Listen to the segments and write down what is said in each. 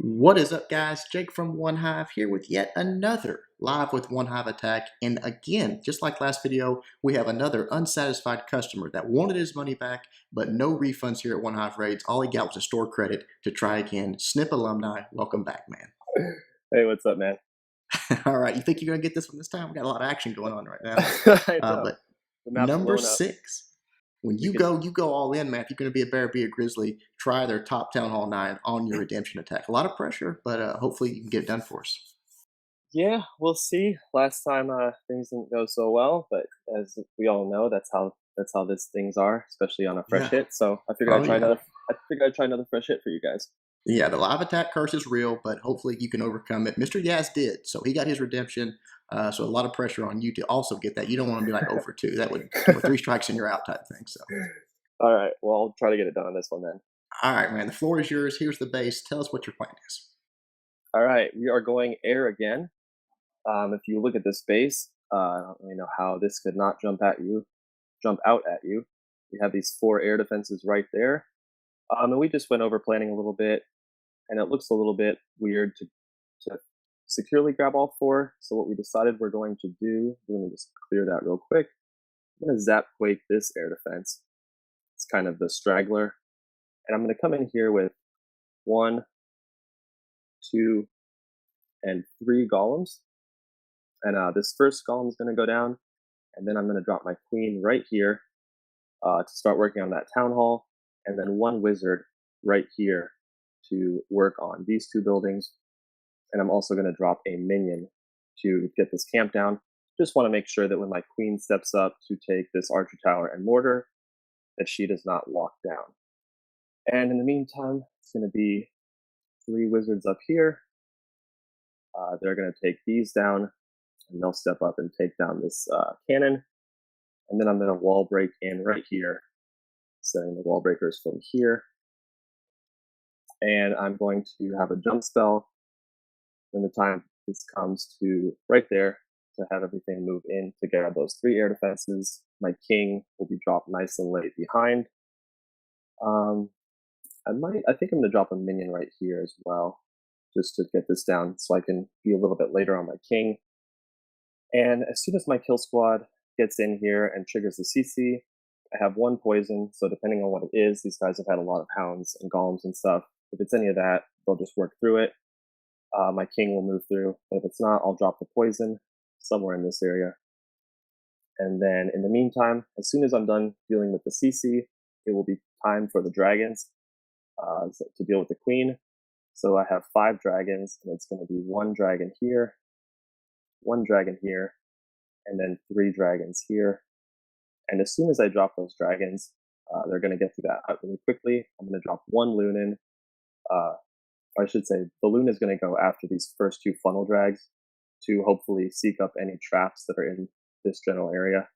What is up, guys? Jake from OneHive here with yet another live with OneHive attack. And again, just like last video, we have another unsatisfied customer that wanted his money back, but no refunds here at OneHive Raids. All he got was a store credit to try again. Snip Alumni, welcome back, man. Hey, what's up, man? All right, you think you're going to get this one this time? We got a lot of action going on right now. I know. But The map's number blowing up. 6. When We you can, go, you go all in, man. If you're going to be a bear, be a grizzly, try their top town hall 9 on your redemption attack. A lot of pressure, but hopefully you can get it done for us. yeah, we'll see. Last time things didn't go so well, but as we all know, that's how these things are, especially on a fresh Yeah. hit. So I figured Oh, I'd try yeah. another. I figured I'd try another fresh hit for you guys. Yeah, the live attack curse is real, but hopefully you can overcome it. Mr. Yaz did, so he got his redemption. So a lot of pressure on you to also get that. You don't want to be like 0 for 2. That would, 3 strikes and you're out type thing. So, All right. Well, I'll try to get it done on this one then. all right, man. The floor is yours. Here's the base. Tell us what your plan is. All right, we are going air again. If you look at this base, I don't really know how this could not jump out at you. We have these 4 air defenses right there. And we just went over planning a little bit, and it looks a little bit weird to securely grab all 4. So what we decided we're going to do, let me just clear that real quick. I'm going to zap quake this air defense. It's kind of the straggler. And I'm going to come in here with 1, 2, and 3 golems. And this first golem is going to go down, and then I'm going to drop my queen right here to start working on that town hall, and then 1 wizard right here to work on these 2 buildings. And I'm also going to drop a minion to get this camp down. Just want to make sure that when my queen steps up to take this archer tower and mortar, that she does not lock down. And in the meantime, it's going to be 3 wizards up here. They're going to take these down, and they'll step up and take down this cannon. And then I'm going to wall break in right here, setting the wall breakers from here. And I'm going to have a jump spell when the time comes to right there to have everything move in to grab those 3 air defenses. My king will be dropped nice and late behind. I think I'm going to drop a minion right here as well, just to get this down so I can be a little bit later on my king. And as soon as my kill squad gets in here and triggers the CC, I have 1 poison, so depending on what it is, these guys have had a lot of hounds and golems and stuff. If it's any of that, they'll just work through it. My king will move through, but if it's not, I'll drop the poison somewhere in this area. And then in the meantime, as soon as I'm done dealing with the CC, it will be time for the dragons to deal with the queen. So I have 5 dragons, and it's going to be 1 dragon here, 1 dragon here, and then 3 dragons here. And as soon as I drop those dragons, they're going to get through that hut really quickly. I'm going to drop 1 loon in. I should say the loon is going to go after these first 2 funnel drags to hopefully seek up any traps that are in this general area.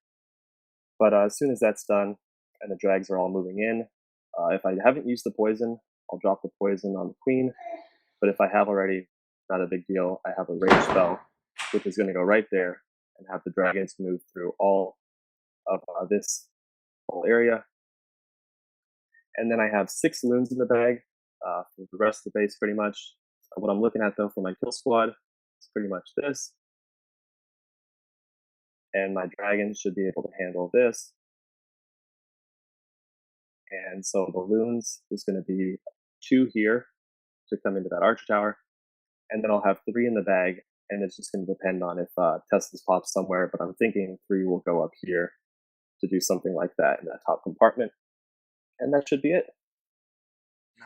But as soon as that's done and the drags are all moving in, if I haven't used the poison, I'll drop the poison on the queen. But if I have already, not a big deal. I have a rage spell, which is going to go right there and have the dragons move through all of this whole area. And then I have 6 loons in the bag for the rest of the base, pretty much. What I'm looking at, though, for my kill squad is pretty much this. And my dragons should be able to handle this. And so the loons is going to be 2 here to come into that archer tower. And then I'll have 3 in the bag. And it's just going to depend on if Teslas pop somewhere. But I'm thinking 3 will go up here to do something like that in that top compartment. And that should be it.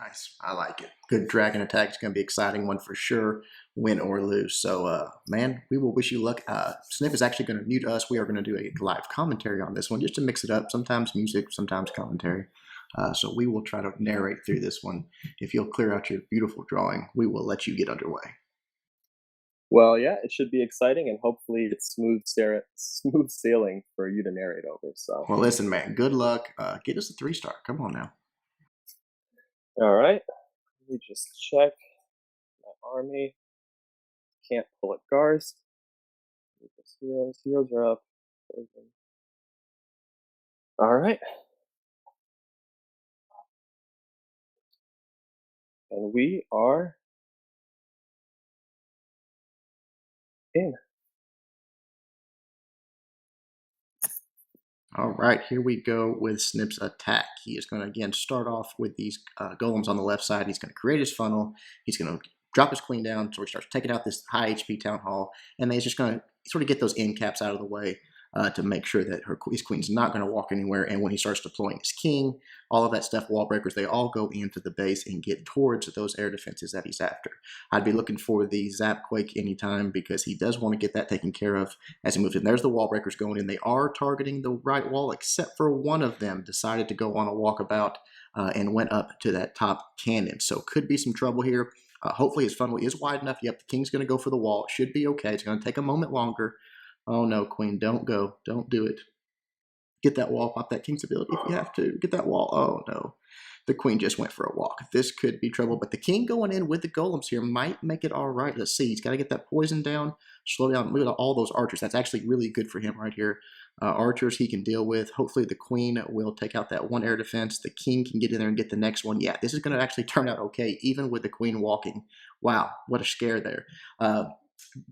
Nice. I like it. Good dragon attack. It's going to be an exciting one for sure, win or lose. So, man, we will wish you luck. Snip is actually going to mute us. We are going to do a live commentary on this one just to mix it up. Sometimes music, sometimes commentary. So we will try to narrate through this one. If you'll clear out your beautiful drawing, we will let you get underway. Well, yeah, it should be exciting, and hopefully it's smooth sailing for you to narrate over. So, well, listen, man, good luck. Get us a 3-star. Come on now. all right, let me just check my army. Can't pull it Garsk. Heroes are up. All right, and we are in. All right, here we go with Snip's attack. He is going to again start off with these golems on the left side. He's going to create his funnel. He's going to drop his queen down, so he starts taking out this high HP town hall, and then he's just going to sort of get those end caps out of the way to make sure that his queen's not going to walk anywhere. And when he starts deploying his king, all of that stuff, wall breakers, they all go into the base and get towards those air defenses that he's after. I'd be looking for the zap quake anytime because he does want to get that taken care of as he moves in. There's the wall breakers going in. They are targeting the right wall, except for one of them decided to go on a walkabout and went up to that top cannon. So could be some trouble here. Hopefully his funnel is wide enough. Yep, the king's going to go for the wall. It should be okay. It's going to take a moment longer. Oh no, queen, don't go. Don't do it. Get that wall. Pop that king's ability if you have to. Get that wall. Oh no. The queen just went for a walk. This could be trouble, but the king going in with the golems here might make it all right. Let's see. He's got to get that poison down, slow down. Look at all those archers. That's actually really good for him right here. Archers he can deal with. Hopefully the queen will take out that one air defense. The king can get in there and get the next one. Yeah, this is going to actually turn out okay, even with the queen walking. Wow, what a scare there.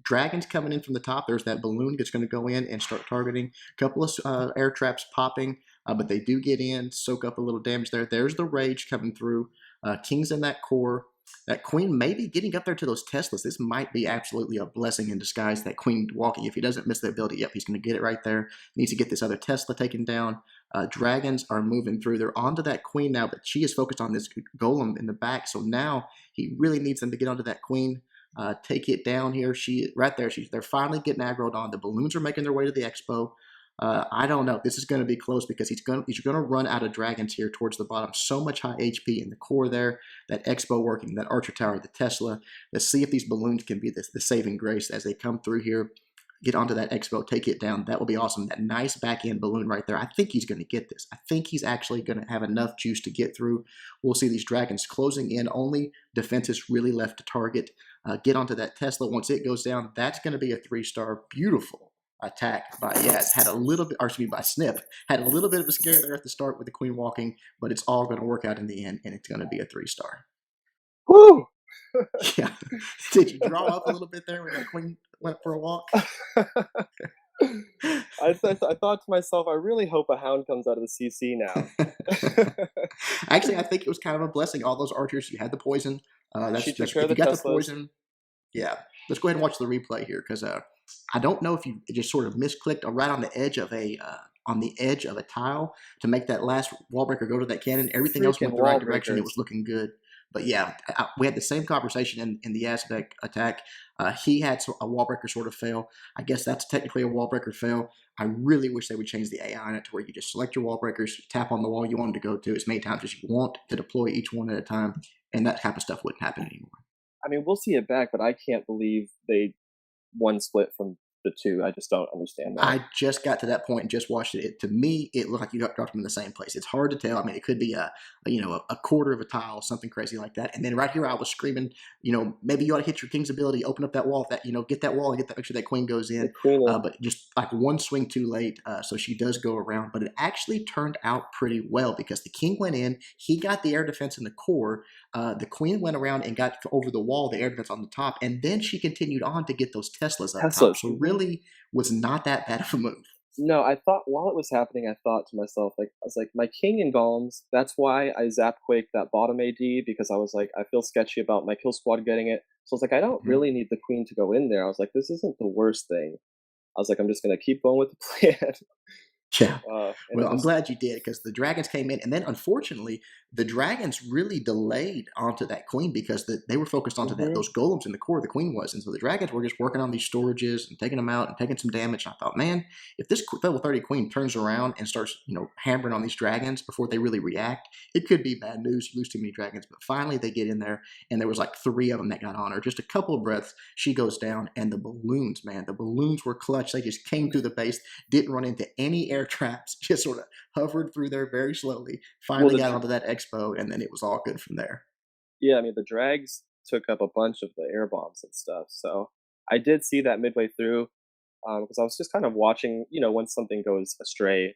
Dragons coming in from the top. There's that balloon that's going to go in and start targeting. A couple of air traps popping, but they do get in, soak up a little damage there. There's the rage coming through. King's in that core. That queen may be getting up there to those Teslas. This might be absolutely a blessing in disguise, that queen walking. If he doesn't miss the ability, yep, he's going to get it right there. He needs to get this other Tesla taken down. Dragons are moving through. They're onto that queen now, but she is focused on this golem in the back. So now he really needs them to get onto that queen. Take it down here. Right there. They're finally getting aggroed on. The balloons are making their way to the expo. I don't know. This is going to be close because he's going to run out of dragons here towards the bottom. So much high HP in the core there. That expo working, that archer tower, the Tesla. Let's see if these balloons can be the saving grace as they come through here. Get onto that expo, take it down. That will be awesome. That nice back end balloon right there. I think he's going to get this. I think he's actually going to have enough juice to get through. We'll see these dragons closing in. Only defenses really left to target. Get onto that Tesla. Once it goes down, that's going to be a 3-star. Beautiful attack by, yeah, it had a little bit, or excuse me, by Snip. Had a little bit of a scare there at the start with the queen walking, but it's all going to work out in the end, and it's going to be a 3-star. Woo! Yeah. Did you draw up a little bit there when that queen went for a walk? I thought to myself, I really hope a hound comes out of the CC now. Actually, I think it was kind of a blessing. All those archers, you had the poison. She took That's care of if the you got the Teslas. poison. Yeah, let's go ahead and watch the replay here because I don't know if you just sort of misclicked right on the edge of a tile to make that last wall breaker go to that cannon. Everything else Freaking went the right wall direction. It was breakers. looking good. But yeah, we had the same conversation in the aspect attack. He had a wall breaker sort of fail. I guess that's technically a wall breaker fail. I really wish they would change the AI on it to where you just select your wall breakers, tap on the wall you want them to go to as many times as you want to deploy each one at a time, and that type of stuff wouldn't happen anymore. I mean, we'll see it back, but I can't believe they one split from the two. I just don't understand that. I just got to that point and just watched it. To me, it looked like you dropped them in the same place. It's hard to tell. I mean, it could be a quarter of a tile, something crazy like that. And then right here, I was screaming, maybe you ought to hit your king's ability, open up that wall, get that wall and make sure that queen goes The in. queen is But just like one swing too late, so she does go around. But it actually turned out pretty well because the king went in, he got the air defense in the core. The queen went around and got over the wall, the air defense on the top, and then she continued on to get those Teslas up top. Teslas. So really was not that bad of a move. No, I thought while it was happening, I thought to myself, like, I was like, my king and golems, that's why I zap quake that bottom AD, because I was like, I feel sketchy about my kill squad getting it. So I was like, I don't Mhm. really need the queen to go in there. I was like, this isn't the worst thing. I was like, I'm just gonna keep going with the plan. Yeah. And Well, it I'm just glad you did because the dragons came in, and then unfortunately, the dragons really delayed onto that queen because they were focused onto mhm. those golems in the core. The queen was, and so the dragons were just working on these storages and taking them out and taking some damage. And I thought, man, if this level 30 queen turns around and starts, hammering on these dragons before they really react, it could be bad news. You lose too many dragons. But finally, they get in there, and there was like 3 of them that got on her. Just a couple of breaths, she goes down, and the balloons, man, the balloons were clutch. They just came through the base, didn't run into any air traps, just sort of hovered through there very slowly, Well, finally got onto that expo, and then it was all good from there. yeah, I mean, the drags took up a bunch of the air bombs and stuff. So I did see that midway through, because I was just kind of watching. Once something goes astray,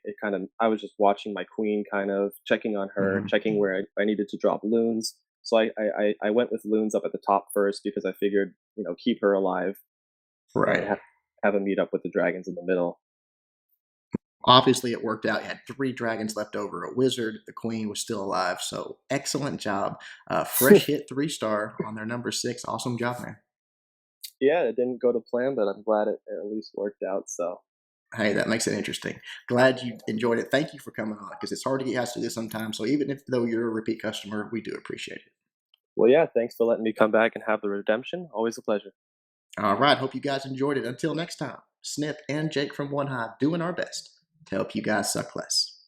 I was just watching my queen, kind of checking on her, Mhm. checking where I needed to drop loons. So I went with loons up at the top first because I figured, keep her alive. and Right. have a meet up with the dragons in the middle. Obviously, it worked out. You had 3 dragons left over, a wizard. The queen was still alive. So excellent job. Fresh hit 3-star on their number 6. Awesome job, man. Yeah, it didn't go to plan, but I'm glad it at least worked out. So Hey, that makes it interesting. Glad you enjoyed it. Thank you for coming on because it's hard to get guys to do this sometimes. So even if though you're a repeat customer, we do appreciate it. well, yeah, thanks for letting me come back and have the redemption. Always a pleasure. All right. Hope you guys enjoyed it. Until next time, Snip and Jake from OneHive doing our best to help you guys suck less.